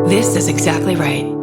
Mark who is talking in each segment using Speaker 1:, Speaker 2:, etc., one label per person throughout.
Speaker 1: This is exactly right.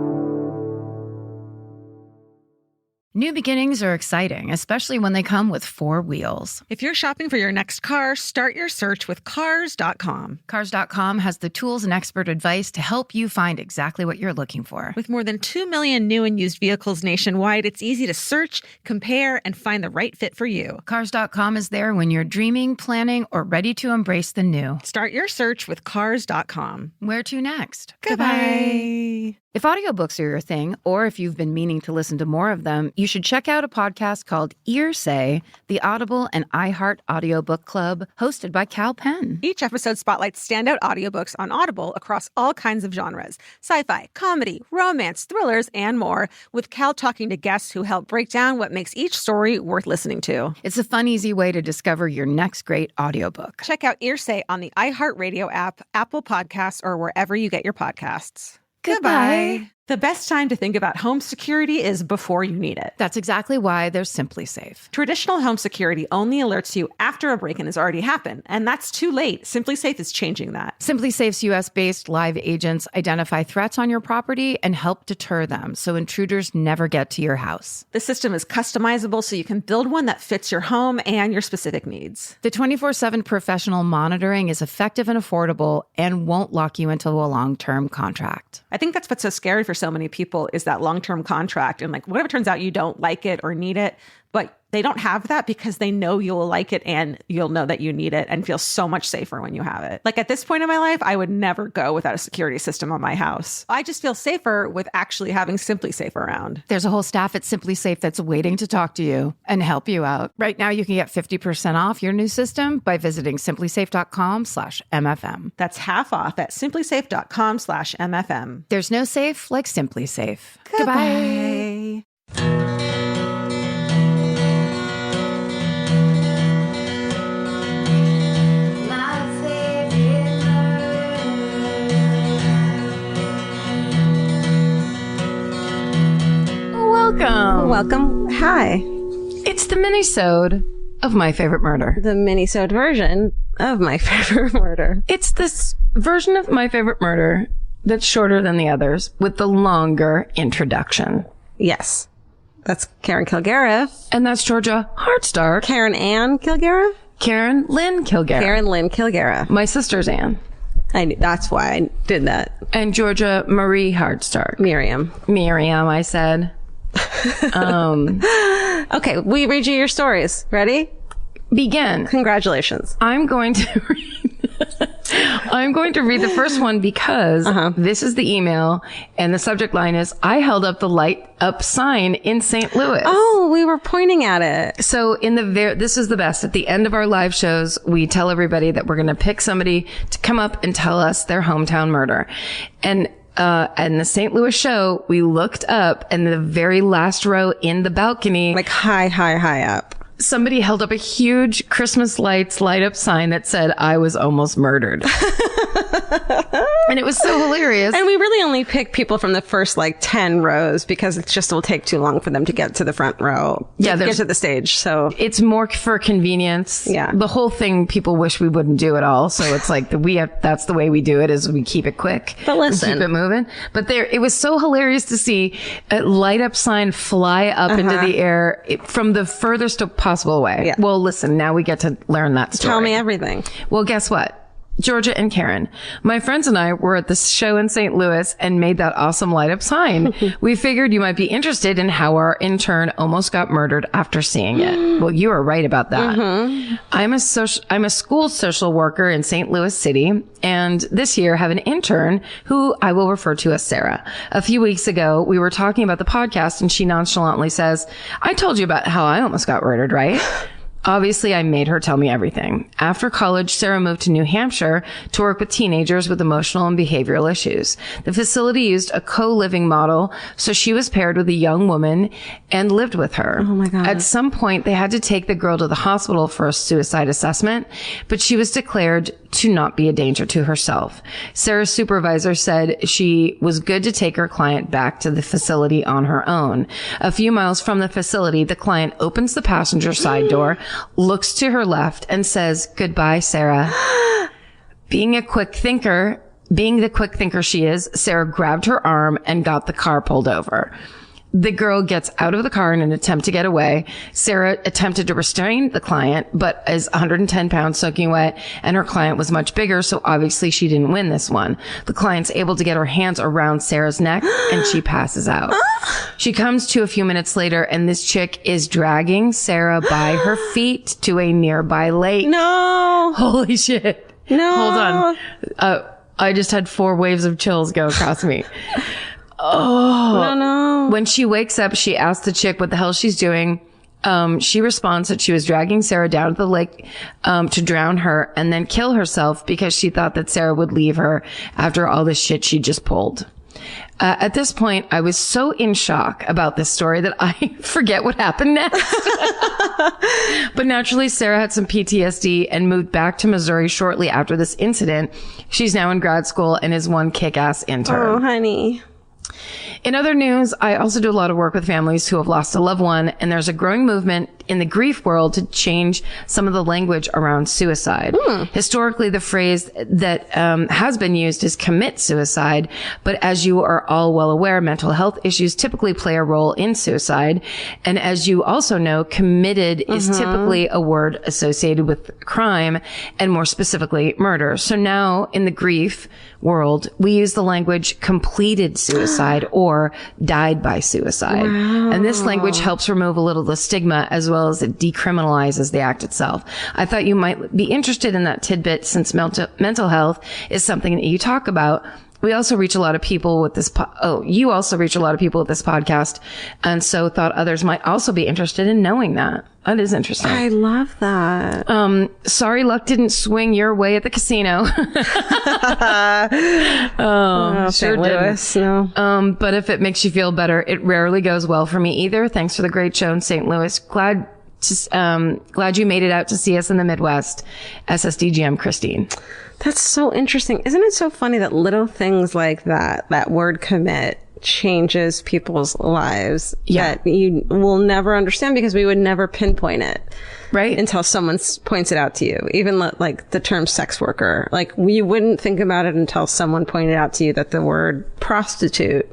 Speaker 2: New beginnings are exciting, especially when they come with 4 wheels.
Speaker 3: If you're shopping for your next car, start your search with Cars.com.
Speaker 2: Cars.com has the tools and expert advice to help you find exactly what you're looking for.
Speaker 3: With more than 2 million new and used vehicles nationwide, it's easy to search, compare, and find the right fit for you.
Speaker 2: Cars.com is there when you're dreaming, planning, or ready to embrace the new.
Speaker 3: Start your search with Cars.com.
Speaker 2: Where to next?
Speaker 3: Goodbye.
Speaker 2: If audiobooks are your thing, or if you've been meaning to listen to more of them, you should check out a podcast called Ear Say, the Audible and iHeart Audiobook Club, hosted by Cal Penn.
Speaker 3: Each episode spotlights standout audiobooks on Audible across all kinds of genres: sci-fi, comedy, romance, thrillers, and more, with Cal talking to guests who help break down what makes each story worth listening to.
Speaker 2: It's a fun, easy way to discover your next great audiobook.
Speaker 3: Check out Ear Say on the iHeartRadio app, Apple Podcasts, or wherever you get your podcasts.
Speaker 2: Goodbye.
Speaker 3: The best time to think about home security is before you need it.
Speaker 2: That's exactly why there's Simply Safe.
Speaker 3: Traditional home security only alerts you after a break-in has already happened, and that's too late. Simply Safe is changing that.
Speaker 2: Simply Safe's U.S.-based live agents identify threats on your property and help deter them so intruders never get to your house.
Speaker 3: The system is customizable so you can build one that fits your home and your specific needs.
Speaker 2: The 24/7 professional monitoring is effective and affordable and won't lock you into a long-term contract.
Speaker 3: I think that's what's so scary for so many people is that long-term contract. And like, what if it turns out you don't like it or need it, but they don't have that because they know you'll like it and you'll know that you need it and feel so much safer when you have it. Like at this point in my life, I would never go without a security system on my house. I just feel safer with actually having Simply Safe around.
Speaker 2: There's a whole staff at Simply Safe that's waiting to talk to you and help you out. Right now, you can get 50% off your new system by visiting simplysafe.com/MFM.
Speaker 3: That's half off at simplysafe.com/MFM.
Speaker 2: There's no safe like Simply Safe.
Speaker 3: Goodbye. Welcome. Hi.
Speaker 2: It's the Minisode of My Favorite Murder.
Speaker 3: The Minisode version of My Favorite Murder.
Speaker 2: It's this version of My Favorite Murder that's shorter than the others with the longer introduction.
Speaker 3: Yes. That's Karen Kilgariff.
Speaker 2: And that's Georgia Hardstark.
Speaker 3: Karen Ann Kilgariff?
Speaker 2: Karen Lynn Kilgariff.
Speaker 3: Karen Lynn Kilgariff.
Speaker 2: My sister's Ann.
Speaker 3: That's why I did that.
Speaker 2: And Georgia Marie Hardstark.
Speaker 3: Miriam,
Speaker 2: I said.
Speaker 3: Okay, we read you your stories. Ready?
Speaker 2: Begin.
Speaker 3: Congratulations.
Speaker 2: I'm going to read the first one because this is the email and the subject line is, I held up the light up sign in St. Louis.
Speaker 3: Oh, we were pointing at it.
Speaker 2: So this is the best. At the end of our live shows, we tell everybody that we're going to pick somebody to come up and tell us their hometown murder. And the St. Louis show, we looked up and the very last row in the balcony,
Speaker 3: like high up,
Speaker 2: somebody held up a huge Christmas lights light up sign that said, I was almost murdered. And it was so hilarious.
Speaker 3: And we really only pick people from the first 10 rows because it just will take too long for them to get to the front row. Yeah, get to the stage. So
Speaker 2: it's more for convenience.
Speaker 3: Yeah.
Speaker 2: The whole thing people wish we wouldn't do at all. So it's like that's the way we do it is we keep it quick.
Speaker 3: But listen.
Speaker 2: Keep it moving. But it was so hilarious to see a light up sign fly up into the air from the furthest possible way.
Speaker 3: Yeah.
Speaker 2: Well, listen, now we get to learn that story.
Speaker 3: Tell me everything.
Speaker 2: Well, guess what? Georgia and Karen, my friends and I were at this show in St. Louis and made that awesome light up sign. We figured you might be interested in how our intern almost got murdered after seeing it. Well, you are right about that. I'm a school social worker in St. Louis City, and this year have an intern who I will refer to as Sarah. A few weeks ago, we were talking about the podcast and she nonchalantly says, I told you about how I almost got murdered, right? Obviously, I made her tell me everything. After college, Sarah moved to New Hampshire to work with teenagers with emotional and behavioral issues. The facility used a co-living model, so she was paired with a young woman and lived with her.
Speaker 3: Oh my God.
Speaker 2: At some point, they had to take the girl to the hospital for a suicide assessment, but she was declared to not be a danger to herself. Sarah's supervisor said she was good to take her client back to the facility on her own. A few miles from the facility, the client opens the passenger side door, looks to her left, and says, "Goodbye, Sarah." Being a quick thinker, Being the quick thinker she is, Sarah grabbed her arm and got the car pulled over. The girl gets out of the car in an attempt to get away. Sarah attempted to restrain the client, but is 110 pounds soaking wet, and her client was much bigger, so obviously she didn't win this one. The client's able to get her hands around Sarah's neck, and she passes out. She comes to a few minutes later, and this chick is dragging Sarah by her feet to a nearby lake.
Speaker 3: No.
Speaker 2: Holy shit.
Speaker 3: No.
Speaker 2: Hold on. I just had 4 waves of chills go across me. Oh
Speaker 3: no.
Speaker 2: When she wakes up, she asks the chick what the hell she's doing. She responds that she was dragging Sarah down to the lake to drown her and then kill herself because she thought that Sarah would leave her after all this shit she just pulled. At this point, I was so in shock about this story that I forget what happened next. But naturally, Sarah had some PTSD and moved back to Missouri shortly after this incident. She's now in grad school and is one kick-ass intern.
Speaker 3: Oh, honey.
Speaker 2: In other news, I also do a lot of work with families who have lost a loved one, and there's a growing movement in the grief world to change some of the language around suicide. Historically, the phrase that has been used is commit suicide, but as you are all well aware, mental health issues typically play a role in suicide. And as you also know, committed is typically a word associated with crime, and more specifically, murder. So now in the grief world, we use the language completed suicide or died by suicide. Wow. And this language helps remove a little of the stigma as well as it decriminalizes the act itself. I thought you might be interested in that tidbit since mental health is something that you talk about. We also reach a lot of people with this. You also reach a lot of people with this podcast. And so thought others might also be interested in knowing that. That is interesting.
Speaker 3: I love that.
Speaker 2: Sorry luck didn't swing your way at the casino. Sure
Speaker 3: Louis, no.
Speaker 2: But if it makes you feel better, it rarely goes well for me either. Thanks for the great show in St. Louis. Glad you made it out to see us in the Midwest. SSDGM Christine.
Speaker 3: That's so interesting. Isn't it so funny that little things like that word commit changes people's lives that you will never understand because we would never pinpoint it. Right. Until someone points it out to you. Even like the term sex worker. Like you wouldn't think about it until someone pointed out to you that the word prostitute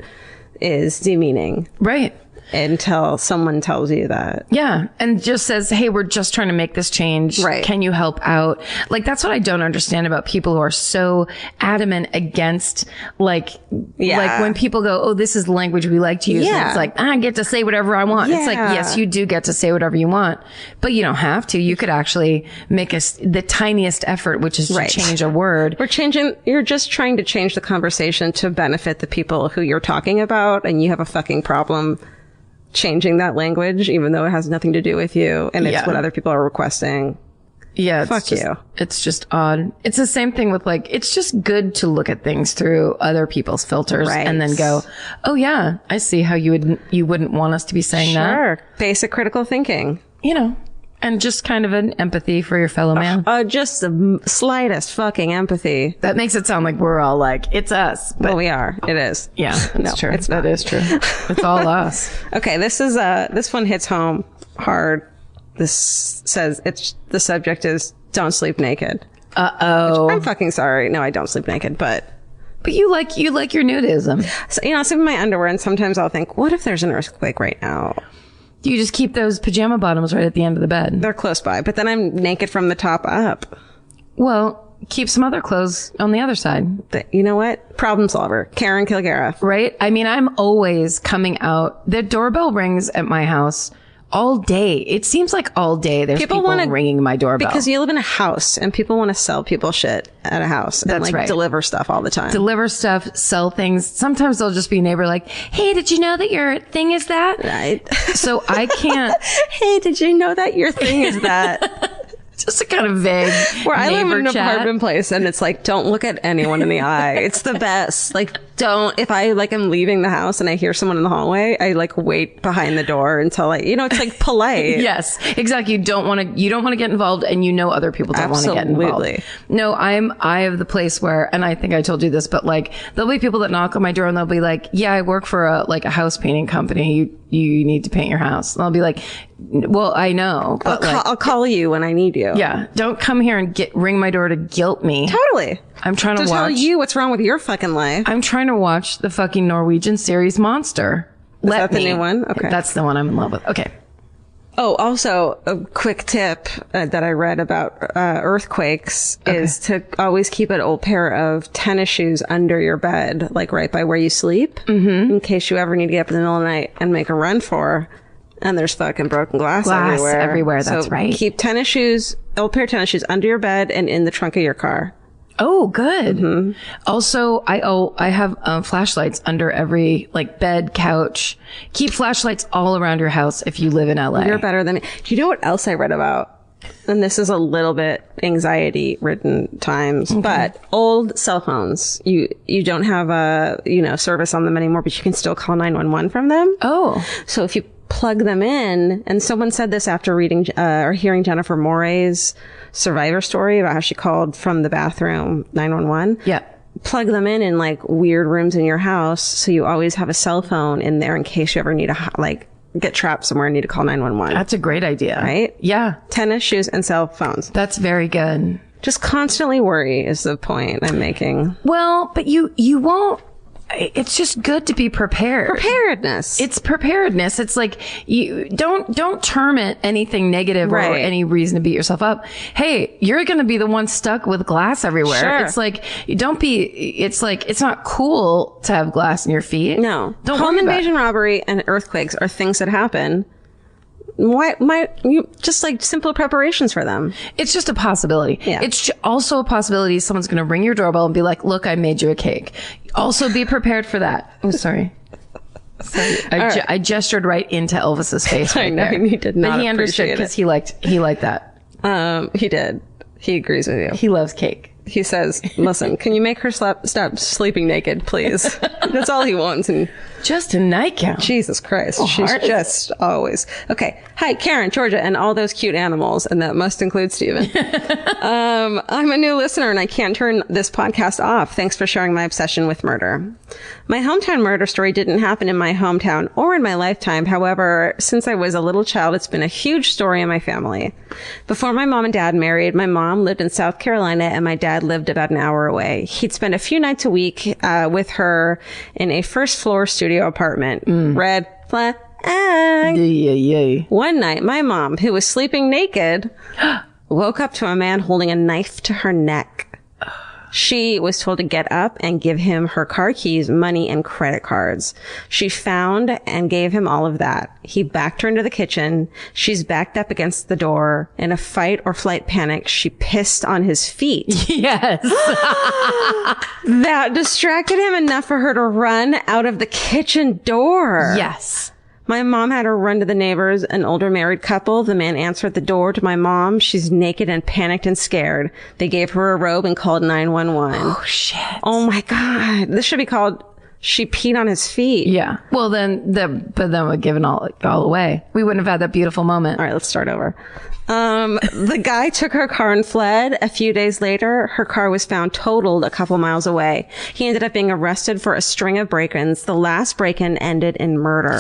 Speaker 3: is demeaning.
Speaker 2: Right.
Speaker 3: Until someone tells you that.
Speaker 2: Yeah. And just says, hey, we're just trying to make this change.
Speaker 3: Right.
Speaker 2: Can you help out? Like, that's what I don't understand about people who are so adamant against, like when people go, oh, this is the language we like to use. And it's like, I get to say whatever I want. It's like, yes, you do get to say whatever you want, but you don't have to. You could actually make the tiniest effort, which is to change a word.
Speaker 3: You're just trying to change the conversation to benefit the people who you're talking about, and you have a fucking problem changing that language, even though it has nothing to do with you, and it's what other people are requesting.
Speaker 2: Yeah.
Speaker 3: Fuck you.
Speaker 2: It's just odd. It's the same thing with it's just good to look at things through other people's filters and then go, oh yeah, I see how you wouldn't want us to be saying that.
Speaker 3: Sure. Basic critical thinking.
Speaker 2: And just kind of an empathy for your fellow man.
Speaker 3: Just the slightest fucking empathy.
Speaker 2: That makes it sound like we're all like, it's us. But
Speaker 3: well, we are. It is.
Speaker 2: Yeah, that's true.
Speaker 3: That
Speaker 2: is true. It's all us.
Speaker 3: Okay, this one hits home hard. This says the subject is don't sleep naked.
Speaker 2: Uh-oh.
Speaker 3: I'm fucking sorry. No, I don't sleep naked, but
Speaker 2: you like your nudism.
Speaker 3: So, I sleep in my underwear, and sometimes I'll think, what if there's an earthquake right now?
Speaker 2: You just keep those pajama bottoms right at the end of the bed.
Speaker 3: They're close by, but then I'm naked from the top up.
Speaker 2: Well, keep some other clothes on the other side.
Speaker 3: You know what? Problem solver. Karen Kilgariff.
Speaker 2: Right? I mean, I'm always coming out. The doorbell rings at my house all day. It seems like all day there's people ringing my doorbell.
Speaker 3: Because you live in a house and people want to sell people shit at a house.
Speaker 2: That's
Speaker 3: and deliver stuff all the time.
Speaker 2: Deliver stuff, sell things. Sometimes they'll just be a neighbor like, hey, did you know that your thing is that?
Speaker 3: Right.
Speaker 2: So I can't.
Speaker 3: Hey, did you know that your thing is that?
Speaker 2: Just a kind of vague
Speaker 3: where I live in an
Speaker 2: chat.
Speaker 3: Apartment place, and it's like, don't look at anyone in the eye. It's the best. Like, don't, if I am leaving the house and I hear someone in the hallway, I wait behind the door until it's like polite.
Speaker 2: Yes, exactly. You don't want to get involved, and other people don't want to get involved. No, I have the place where, and I think I told you this, but there'll be people that knock on my door and they'll be like, yeah, I work for a house painting company. You need to paint your house. And I'll be like, well, I know, but
Speaker 3: I'll call you when I need you.
Speaker 2: Yeah. Don't come here and ring my door to guilt me.
Speaker 3: Totally.
Speaker 2: I'm trying to
Speaker 1: to
Speaker 2: watch.
Speaker 1: tell you what's wrong with your fucking life.
Speaker 2: I'm trying to watch the fucking Norwegian series Monster.
Speaker 1: Is that the new one? Okay.
Speaker 2: That's the one I'm in love with. Okay.
Speaker 1: Oh, also a quick tip that I read about earthquakes is to always keep an old pair of tennis shoes under your bed, like right by where you sleep, in case you ever need to get up in the middle of the night and make a run for. And there's fucking broken glass everywhere.
Speaker 2: That's
Speaker 1: so
Speaker 2: right.
Speaker 1: Keep tennis shoes, old pair of tennis shoes under your bed and in the trunk of your car.
Speaker 2: Oh, good. Also, I have flashlights under every like bed, couch. Keep flashlights all around your house if you live in LA.
Speaker 1: You're better than me. Do you know what else I read about? And this is a little bit anxiety ridden times, but old cell phones, you don't have a, service on them anymore, but you can still call 911 from them.
Speaker 2: Oh.
Speaker 1: So if you plug them in, and someone said this after reading or hearing Jennifer Moray's survivor story about how she called from the bathroom 911.
Speaker 2: Yeah.
Speaker 1: Plug them in like weird rooms in your house, so you always have a cell phone in there in case you ever need to get trapped somewhere and need to call 911.
Speaker 2: That's a great idea.
Speaker 1: Right?
Speaker 2: Yeah.
Speaker 1: Tennis shoes and cell phones.
Speaker 2: That's very good.
Speaker 1: Just constantly worry is the point I'm making.
Speaker 2: Well, but you won't. It's just good to be prepared.
Speaker 1: Preparedness.
Speaker 2: It's preparedness. It's like you don't term it anything negative or any reason to beat yourself up. Hey, you're going to be the one stuck with glass everywhere.
Speaker 1: Sure.
Speaker 2: It's like it's like it's not cool to have glass in your feet.
Speaker 1: No.
Speaker 2: Don't
Speaker 1: Home
Speaker 2: worry about
Speaker 1: invasion, robbery, and earthquakes are things that happen. Why you just like simple preparations for them?
Speaker 2: It's just a possibility.
Speaker 1: Yeah.
Speaker 2: It's also a possibility someone's going to ring your doorbell and be like, "Look, I made you a cake." Also, be prepared for that. Oh, sorry. I gestured right into Elvis's face. Right
Speaker 1: I know
Speaker 2: there.
Speaker 1: he did not.
Speaker 2: But he understood because he liked that.
Speaker 1: He did. He agrees with you.
Speaker 2: He loves cake.
Speaker 1: He says, "Listen, can you make her stop sleeping naked, please?" That's all he wants. And
Speaker 2: just a nightgown.
Speaker 1: Jesus Christ, she's just always okay. Hi, Karen, Georgia, and all those cute animals, and that must include Steven. I'm a new listener, and I can't turn this podcast off. Thanks for sharing my obsession with murder. My hometown murder story didn't happen in my hometown or in my lifetime. However, since I was a little child, it's been a huge story in my family. Before my mom and dad married, my mom lived in South Carolina, and my dad lived about an hour away. He'd spend a few nights a week with her in a first-floor studio apartment. Red flag. One night, my mom, who was sleeping naked, woke up to a man holding a knife to her neck. She was told to get up and give him her car keys, money, and credit cards. She found and gave him all of that. He backed her into the kitchen. She's backed up against the door. In a fight or flight panic, she pissed on his feet.
Speaker 2: Yes.
Speaker 1: That distracted him enough for her to run out of the kitchen door.
Speaker 2: Yes.
Speaker 1: My mom had her run to the neighbors, an older married couple. The man answered the door to my mom. She's naked and panicked and scared. They gave her a robe and called 911.
Speaker 2: Oh, shit.
Speaker 1: Oh, my God. This should be called She Peed on His Feet.
Speaker 2: Yeah. Well, then we're giving all away. We wouldn't have had that beautiful moment.
Speaker 1: All right, let's start over. The guy took her car and fled. A few days later, her car was found totaled a couple miles away. He ended up being arrested for a string of break-ins. The last break-in ended in murder.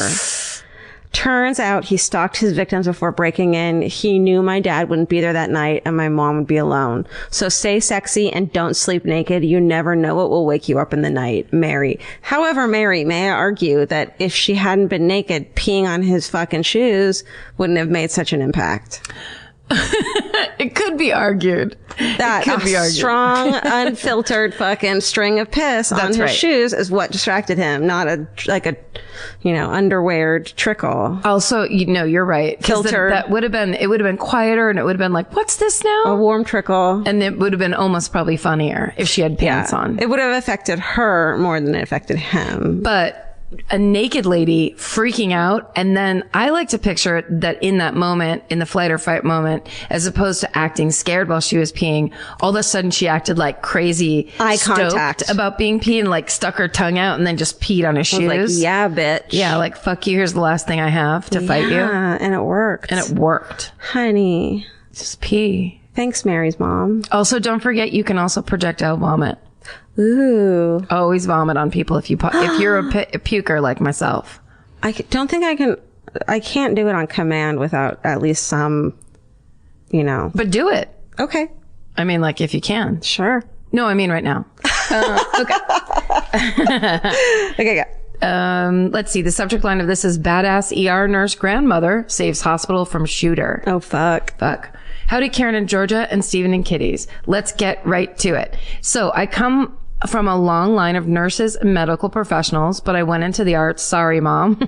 Speaker 1: Turns out he stalked his victims before breaking in. He knew my dad wouldn't be there that night and my mom would be alone. So stay sexy and don't sleep naked. You never know what will wake you up in the night. Mary. However, Mary, may I argue that if she hadn't been naked, peeing on his fucking shoes wouldn't have made such an impact.
Speaker 2: It could be argued.
Speaker 1: That
Speaker 2: could be argued.
Speaker 1: Strong, unfiltered fucking string of piss on his shoes is what distracted him, not a underwear trickle.
Speaker 2: Also, you're right.
Speaker 1: Kilter.
Speaker 2: It would have been quieter and it would have been like, what's this now?
Speaker 1: A warm trickle.
Speaker 2: And it would have been almost probably funnier if she had pants on.
Speaker 1: It would have affected her more than it affected him.
Speaker 2: But a naked lady freaking out. And then I like to picture it that in that moment, in the flight or fight moment, as opposed to acting scared while she was peeing, all of a sudden she acted like crazy,
Speaker 1: eye
Speaker 2: stoked
Speaker 1: contact
Speaker 2: about being peed and like stuck her tongue out and then just peed on his shoes.
Speaker 1: Like, yeah, bitch.
Speaker 2: Yeah, like, fuck you. Here's the last thing I have to fight you.
Speaker 1: Yeah, and it worked. Honey.
Speaker 2: Just pee.
Speaker 1: Thanks, Mary's mom.
Speaker 2: Also, don't forget you can also projectile vomit.
Speaker 1: Ooh.
Speaker 2: Always vomit on people if you're a puker like myself.
Speaker 1: I don't think I can't do it on command without at least some,
Speaker 2: But do it.
Speaker 1: Okay.
Speaker 2: I mean, like, if you can.
Speaker 1: Sure.
Speaker 2: No, I mean right now. Okay.
Speaker 1: Okay, go.
Speaker 2: Let's see. The subject line of this is badass ER nurse grandmother saves hospital from shooter.
Speaker 1: Oh, fuck.
Speaker 2: Howdy, Karen and Georgia and Stephen and Kitties. Let's get right to it. So I come from a long line of nurses and medical professionals, but I went into the arts. Sorry, Mom.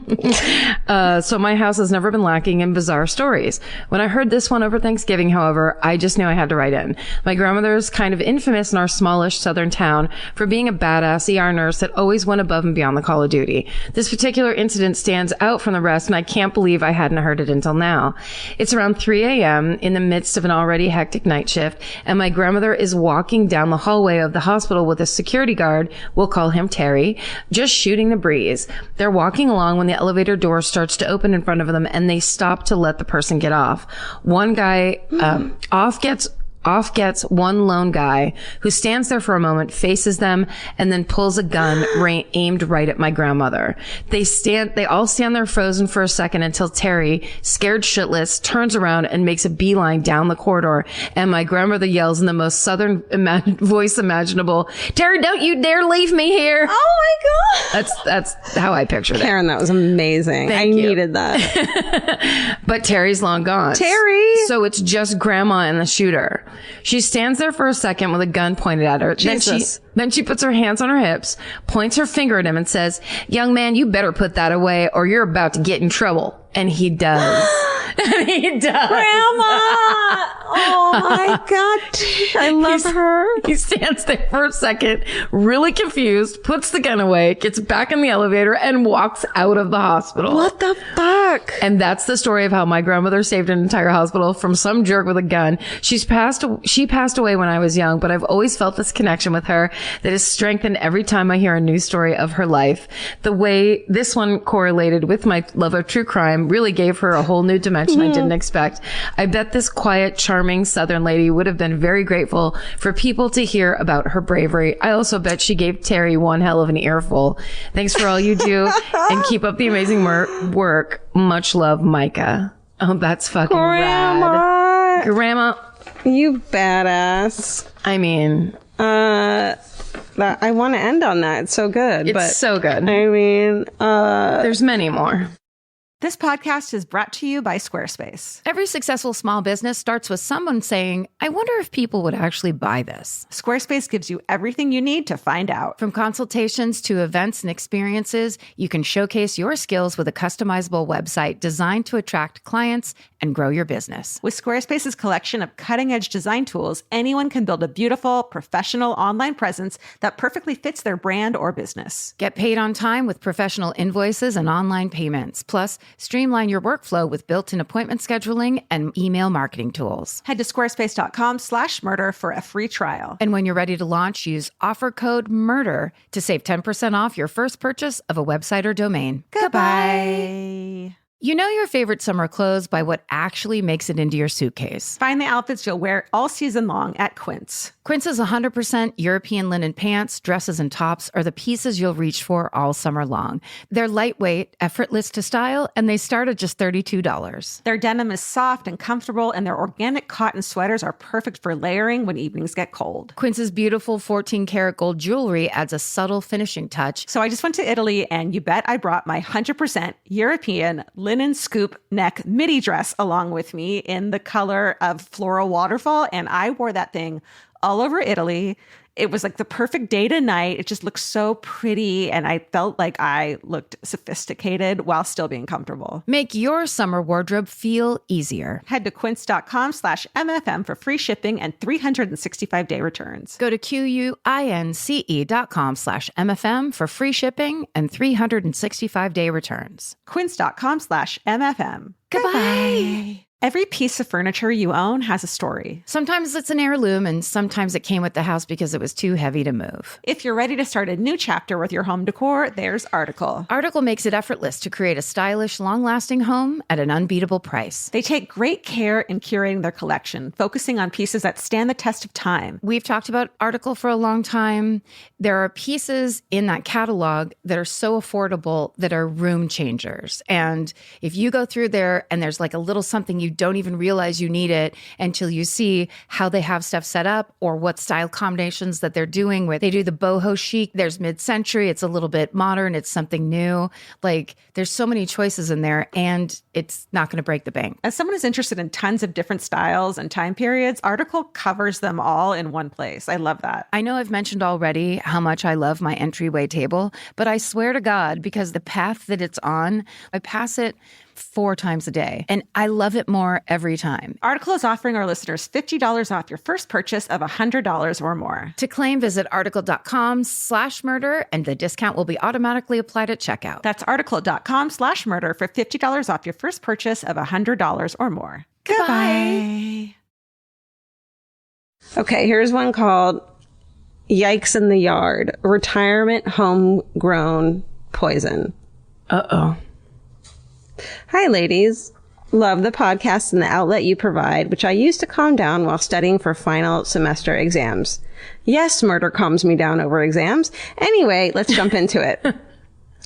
Speaker 2: So my house has never been lacking in bizarre stories. When I heard this one over Thanksgiving, however, I just knew I had to write in. My grandmother is kind of infamous in our smallish southern town for being a badass ER nurse that always went above and beyond the call of duty. This particular incident stands out from the rest, and I can't believe I hadn't heard it until now. It's around 3 a.m. in the midst of an already hectic night shift, and my grandmother is walking down the hallway of the hospital with a security guard, we'll call him Terry, just shooting the breeze. They're walking along when the elevator door starts to open in front of them, and they stop to let the person get off. One guy off gets one lone guy who stands there for a moment, faces them, and then pulls a gun aimed right at my grandmother. They all stand there frozen for a second until Terry, scared shitless, turns around and makes a beeline down the corridor, and my grandmother yells in the most southern voice imaginable, "Terry, don't you dare leave me here."
Speaker 1: Oh my God.
Speaker 2: That's how I pictured it.
Speaker 1: Karen, that was amazing. I needed that.
Speaker 2: But Terry's long gone.
Speaker 1: Terry!
Speaker 2: So it's just grandma and the shooter. She stands there for a second with a gun pointed at her.
Speaker 1: Jesus.
Speaker 2: Then she puts her hands on her hips, points her finger at him and says, "Young man, you better put that away or you're about to get in trouble." And he does. And he does.
Speaker 1: Grandma! Oh my God. I love her.
Speaker 2: He stands there for a second, really confused, puts the gun away, gets back in the elevator, and walks out of the hospital.
Speaker 1: What the fuck?
Speaker 2: And that's the story of how my grandmother saved an entire hospital from some jerk with a gun. She passed away when I was young, but I've always felt this connection with her that is strengthened every time I hear a new story of her life. The way this one correlated with my love of true crime really gave her a whole new dimension I didn't expect. I bet this quiet, charming Southern lady would have been very grateful for people to hear about her bravery. I also bet she gave Terry one hell of an earful. Thanks for all you do and keep up the amazing work. Much love, Micah. Oh, that's fucking rad. Grandma.
Speaker 1: You badass.
Speaker 2: I mean,
Speaker 1: I want to end on that. It's so good.
Speaker 2: It's so good.
Speaker 1: I mean,
Speaker 2: there's many more.
Speaker 3: This podcast is brought to you by Squarespace.
Speaker 4: Every successful small business starts with someone saying, "I wonder if people would actually buy this."
Speaker 3: Squarespace gives you everything you need to find out.
Speaker 4: From consultations to events and experiences, you can showcase your skills with a customizable website designed to attract clients and grow your business.
Speaker 3: With Squarespace's collection of cutting-edge design tools, anyone can build a beautiful, professional online presence that perfectly fits their brand or business.
Speaker 4: Get paid on time with professional invoices and online payments. Plus, streamline your workflow with built-in appointment scheduling and email marketing tools.
Speaker 3: Head to squarespace.com/murder for a free trial.
Speaker 4: And when you're ready to launch, use offer code MURDER to save 10% off your first purchase of a website or domain.
Speaker 3: Goodbye.
Speaker 4: You know your favorite summer clothes by what actually makes it into your suitcase.
Speaker 3: Find the outfits you'll wear all season long at Quince.
Speaker 4: Quince's 100% European linen pants, dresses, and tops are the pieces you'll reach for all summer long. They're lightweight, effortless to style, and they start at just $32.
Speaker 3: Their denim is soft and comfortable, and their organic cotton sweaters are perfect for layering when evenings get cold.
Speaker 4: Quince's beautiful 14-karat gold jewelry adds a subtle finishing touch.
Speaker 3: So I just went to Italy, and you bet I brought my 100% European linen scoop neck midi dress along with me in the color of floral waterfall, and I wore that thing all over Italy. It was like the perfect day to night. It just looked so pretty, and I felt like I looked sophisticated while still being comfortable.
Speaker 4: Make your summer wardrobe feel easier.
Speaker 3: Head to quince.com/MFM for free shipping and 365-day returns.
Speaker 4: Go to QUINCE.com/MFM for free shipping and 365-day returns.
Speaker 3: Quince.com/MFM.
Speaker 4: Goodbye.
Speaker 3: Every piece of furniture you own has a story.
Speaker 4: Sometimes it's an heirloom, and sometimes it came with the house because it was too heavy to move.
Speaker 3: If you're ready to start a new chapter with your home decor, there's Article.
Speaker 4: Article makes it effortless to create a stylish, long-lasting home at an unbeatable price.
Speaker 3: They take great care in curating their collection, focusing on pieces that stand the test of time.
Speaker 4: We've talked about Article for a long time. There are pieces in that catalog that are so affordable that are room changers. And if you go through there and there's like a little something you don't even realize you need it until you see how they have stuff set up or what style combinations that they're doing with. They do the boho chic. There's mid-century. It's a little bit modern. It's something new. Like there's so many choices in there and it's not going to break the bank.
Speaker 3: As someone who's interested in tons of different styles and time periods, Article covers them all in one place. I love that.
Speaker 4: I know I've mentioned already how much I love my entryway table, but I swear to God, because the path that it's on, I pass it 4 times a day, and I love it more every time.
Speaker 3: Article is offering our listeners $50 off your first purchase of $100 or more.
Speaker 4: To claim, visit article.com/murder, and the discount will be automatically applied at checkout.
Speaker 3: That's article.com/murder for $50 off your first purchase of $100 or more. Goodbye.
Speaker 1: Okay, here's one called Yikes in the Yard. Retirement homegrown poison.
Speaker 2: Uh-oh.
Speaker 1: Hi, ladies. Love the podcast and the outlet you provide, which I use to calm down while studying for final semester exams. Yes, murder calms me down over exams. Anyway, let's jump into it.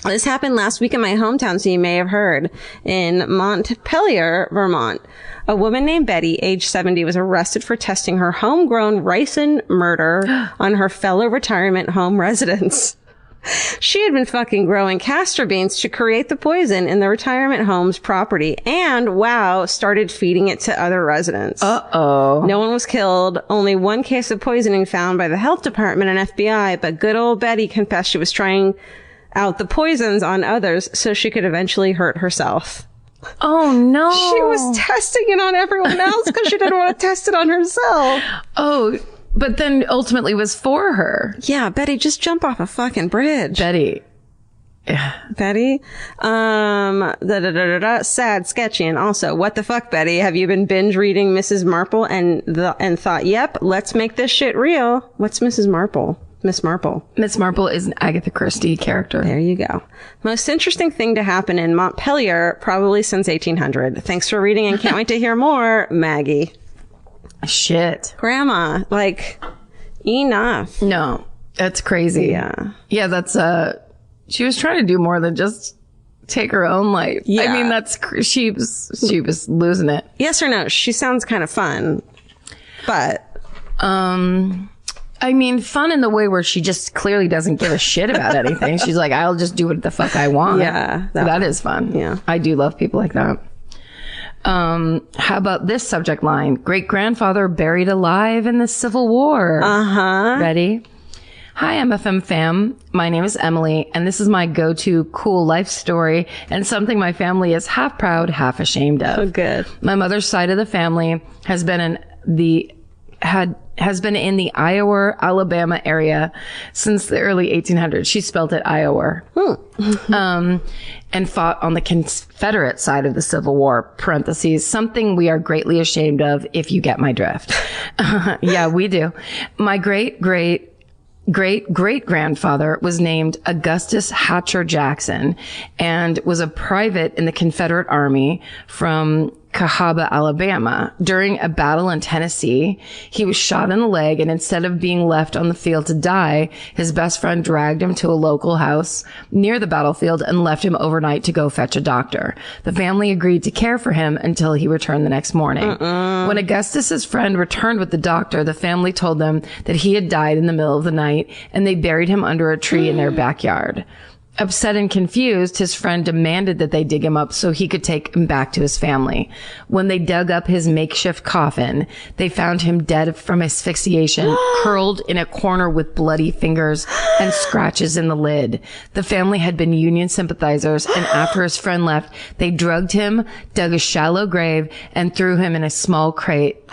Speaker 1: This happened last week in my hometown, so you may have heard. In Montpelier, Vermont, a woman named Betty, age 70, was arrested for testing her homegrown ricin murder on her fellow retirement home residents. She had been fucking growing castor beans to create the poison in the retirement home's property and, wow, started feeding it to other residents.
Speaker 2: Uh-oh.
Speaker 1: No one was killed. Only one case of poisoning found by the health department and FBI, but good old Betty confessed she was trying out the poisons on others so she could eventually hurt herself.
Speaker 2: Oh, no.
Speaker 1: She was testing it on everyone else because she didn't want to test it on herself.
Speaker 2: Oh, but then ultimately was for her.
Speaker 1: Yeah, Betty, just jump off a fucking bridge.
Speaker 2: Betty.
Speaker 1: Betty? Sad, sketchy, and also, what the fuck, Betty? Have you been binge reading Mrs. Marple and thought, yep, let's make this shit real? What's Mrs. Marple? Miss Marple.
Speaker 2: Miss Marple is an Agatha Christie character.
Speaker 1: There you go. Most interesting thing to happen in Montpelier probably since 1800. Thanks for reading and can't wait to hear more, Maggie.
Speaker 2: Shit.
Speaker 1: Grandma, like, enough.
Speaker 2: No, that's crazy.
Speaker 1: Yeah.
Speaker 2: Yeah, that's, she was trying to do more than just take her own life.
Speaker 1: Yeah.
Speaker 2: I mean, she was losing it.
Speaker 1: Yes or no? She sounds kind of fun, but.
Speaker 2: I mean, fun in the way where she just clearly doesn't give a shit about anything. She's like, I'll just do what the fuck I want.
Speaker 1: Yeah.
Speaker 2: That is fun.
Speaker 1: Yeah.
Speaker 2: I do love people like that. How about this subject line? Great-grandfather buried alive in the Civil War.
Speaker 1: Uh-huh.
Speaker 2: Ready? Hi, MFM fam. My name is Emily, and this is my go-to cool life story and something my family is half proud, half ashamed of.
Speaker 1: Oh, good.
Speaker 2: My mother's side of the family has been in the Iowa, Alabama area since the early 1800s. She spelled it Iowa. And fought on the Confederate side of the Civil War, parentheses, something we are greatly ashamed of, if you get my drift. Yeah, we do. My great-great-grandfather was named Augustus Hatcher Jackson and was a private in the Confederate Army from Cahaba, Alabama. During a battle in Tennessee, he was shot in the leg, and instead of being left on the field to die, his best friend dragged him to a local house near the battlefield and left him overnight to go fetch a doctor. The family agreed to care for him until he returned the next morning. When Augustus's friend returned with the doctor, the family told them that he had died in the middle of the night, and they buried him under a tree in their backyard. Upset and confused, his friend demanded that they dig him up so he could take him back to his family. When they dug up his makeshift coffin, they found him dead from asphyxiation, curled in a corner with bloody fingers and scratches in the lid. The family had been Union sympathizers, and after his friend left, they drugged him, dug a shallow grave, and threw him in a small crate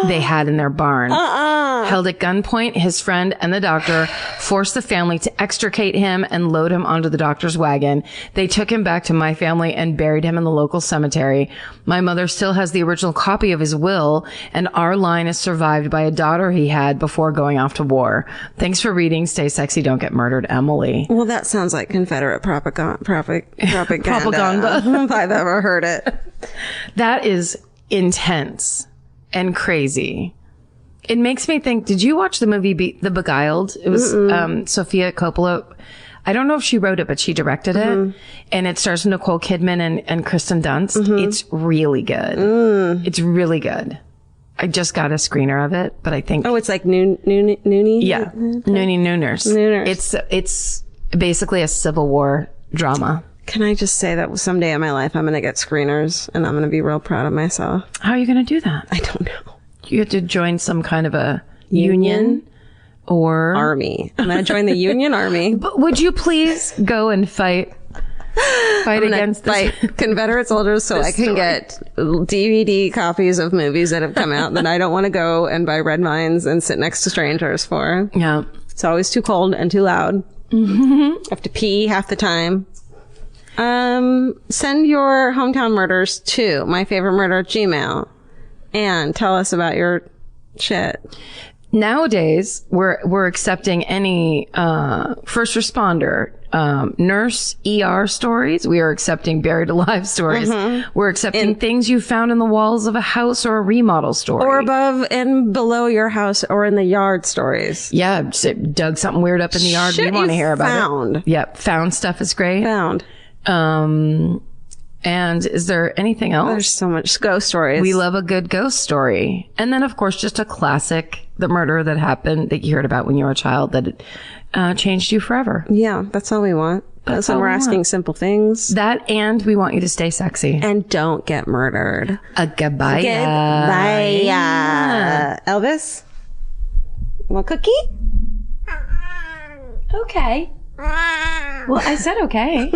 Speaker 2: they had in their barn. Held at gunpoint, his friend and the doctor forced the family to extricate him and load him onto the doctor's wagon. They took him back to my family and buried him in the local cemetery. My mother still has the original copy of his will, and our line is survived by a daughter he had before going off to war. Thanks for reading. Stay sexy. Don't get murdered, Emily.
Speaker 1: Well, that sounds like Confederate propaganda.
Speaker 2: Propaganda.
Speaker 1: If I've ever heard it.
Speaker 2: That is intense and crazy. It makes me think, did you watch the movie The Beguiled? It was Sofia Coppola. I don't know if she wrote it, but she directed it. And it stars Nicole Kidman and Kristen Dunst. It's really good. It's really good. I just got a screener of it, but I think...
Speaker 1: Oh, it's like Noonie?
Speaker 2: Yeah. Noonie Nooners. It's basically a Civil War drama.
Speaker 1: Can I just say that someday in my life, I'm going to get screeners and I'm going to be real proud of myself.
Speaker 2: How are you going to do that?
Speaker 1: I don't know.
Speaker 2: You have to join some kind of a union or...
Speaker 1: Army. I'm going to join the Union Army.
Speaker 2: But would you please go and fight against this?
Speaker 1: Confederate soldiers so I can get DVD copies of movies that have come out that I don't want to go and buy red vines and sit next to strangers for.
Speaker 2: Yeah.
Speaker 1: It's always too cold and too loud. I have to pee half the time. Send your hometown murders to myfavouritemurder@gmail.com and tell us about your shit.
Speaker 2: Nowadays, we're accepting any first responder, nurse, ER stories. We are accepting buried alive stories. We're accepting things you found in the walls of a house or a remodel story.
Speaker 1: Or above and below your house or in the yard stories.
Speaker 2: Yeah, just dug something weird up in the yard. We want to hear about it. Yep, found stuff is great.
Speaker 1: Found.
Speaker 2: And is there anything else?
Speaker 1: There's so much ghost stories.
Speaker 2: We love a good ghost story. And then, of course, just a classic, the murder that happened that you heard about when you were a child that changed you forever.
Speaker 1: Yeah, that's all we want. That's when we're asking simple things.
Speaker 2: That, and we want you to stay sexy.
Speaker 1: And don't get murdered.
Speaker 2: Goodbye.
Speaker 1: Goodbye. Elvis? Want a cookie?
Speaker 2: Okay. Well, I said okay.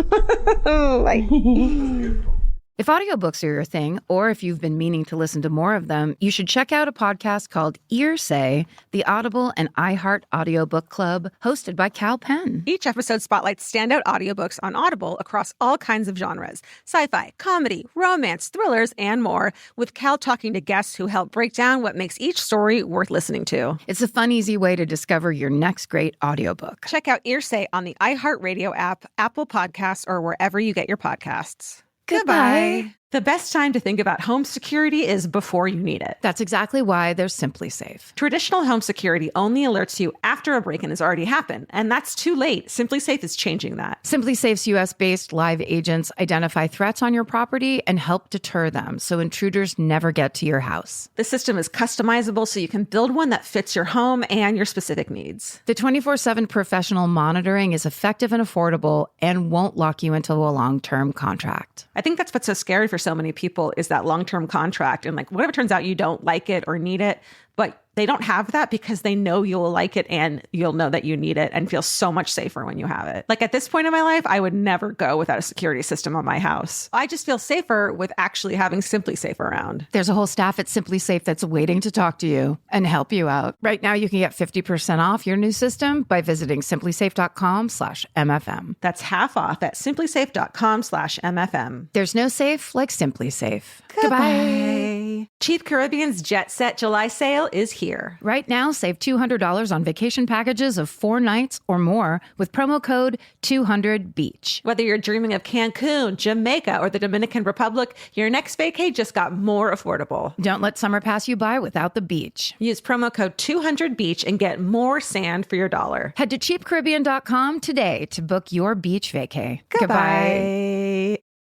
Speaker 4: If audiobooks are your thing, or if you've been meaning to listen to more of them, you should check out a podcast called Earsay, the Audible and iHeart Audiobook Club, hosted by Cal Penn.
Speaker 3: Each episode spotlights standout audiobooks on Audible across all kinds of genres: sci-fi, comedy, romance, thrillers, and more, with Cal talking to guests who help break down what makes each story worth listening to.
Speaker 4: It's a fun, easy way to discover your next great audiobook.
Speaker 3: Check out Earsay on the iHeartRadio app, Apple Podcasts, or wherever you get your podcasts.
Speaker 4: Goodbye.
Speaker 3: The best time to think about home security is before you need it.
Speaker 4: That's exactly why there's Simply Safe.
Speaker 3: Traditional home security only alerts you after a break-in has already happened, and that's too late. Simply Safe is changing that.
Speaker 4: Simply Safe's US-based live agents identify threats on your property and help deter them so intruders never get to your house.
Speaker 3: The system is customizable so you can build one that fits your home and your specific needs.
Speaker 4: The 24/7 professional monitoring is effective and affordable and won't lock you into a long-term contract.
Speaker 3: I think that's what's so scary for so many people is that long-term contract. And like, what if it turns out you don't like it or need it, but they don't have that because they know you'll like it and you'll know that you need it and feel so much safer when you have it. Like at this point in my life, I would never go without a security system on my house. I just feel safer with actually having Simply Safe around.
Speaker 4: There's a whole staff at Simply Safe that's waiting to talk to you and help you out. Right now, you can get 50% off your new system by visiting simplysafe.com/MFM.
Speaker 3: That's half off at simplysafe.com/MFM.
Speaker 4: There's no safe like Simply Safe.
Speaker 3: Goodbye. Cheap Caribbean's Jet Set July sale is here.
Speaker 4: Right now, save $200 on vacation packages of 4 nights or more with promo code 200BEACH.
Speaker 3: Whether you're dreaming of Cancun, Jamaica, or the Dominican Republic, your next vacay just got more affordable.
Speaker 4: Don't let summer pass you by without the beach.
Speaker 3: Use promo code 200BEACH and get more sand for your dollar.
Speaker 4: Head to cheapcaribbean.com today to book your beach vacay.
Speaker 3: Goodbye.